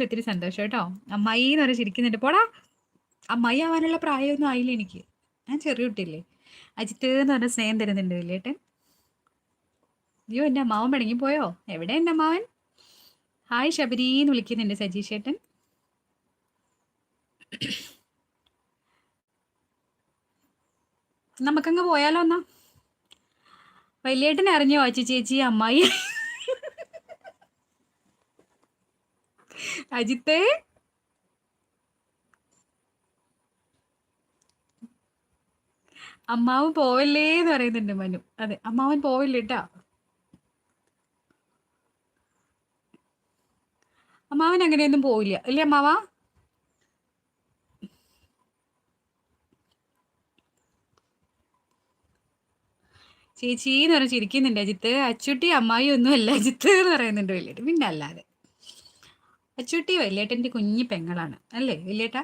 ഒത്തിരി സന്തോഷം കേട്ടോ. അമ്മായി എന്ന് പറഞ്ഞ് ചിരിക്കുന്നുണ്ട്. പോടാ, അമ്മായി ആവാനുള്ള പ്രായമൊന്നും ആയില്ല എനിക്ക്. ഞാൻ ചെറിയ കുട്ടിയല്ലേ. അജിത്ത് എന്ന് പറഞ്ഞ സ്നേഹം തരുന്നുണ്ട് വലിയേട്ടൻ. അയ്യോ, എൻ്റെ അമ്മാവൻ പിണങ്ങി പോയോ? എവിടെ എൻ്റെ അമ്മാവൻ? ഹായ് ശബരി എന്ന് വിളിക്കുന്നുണ്ട് സജീഷ് ചേട്ടൻ. നമുക്കങ്ങ് പോയാലോ എന്നാ? വലിയേട്ടൻ അറിഞ്ഞോ അച്ചി ചേച്ചി അമ്മായി? അജിത്തേ, അമ്മാവൻ പോവല്ലേ എന്ന് പറയുന്നുണ്ട് മനു. അതെ, അമ്മാവൻ പോവില്ല കേട്ടാ. അമ്മാവൻ അങ്ങനെയൊന്നും പോവില്ല അല്ലേ അമ്മാവ? ചേച്ചി എന്ന് പറഞ്ഞ് ചിരിക്കുന്നുണ്ട് അജിത്ത്. അച്ചുട്ടി അമ്മായി ഒന്നും അല്ല അജിത്ത് എന്ന് പറയുന്നുണ്ട് വലിയേട്ടൻ. പിന്നെ അല്ലാതെ അച്ചുട്ടി വലിയേട്ടൻ്റെ കുഞ്ഞി പെങ്ങളാണ് അല്ലേ വലിയേട്ടാ?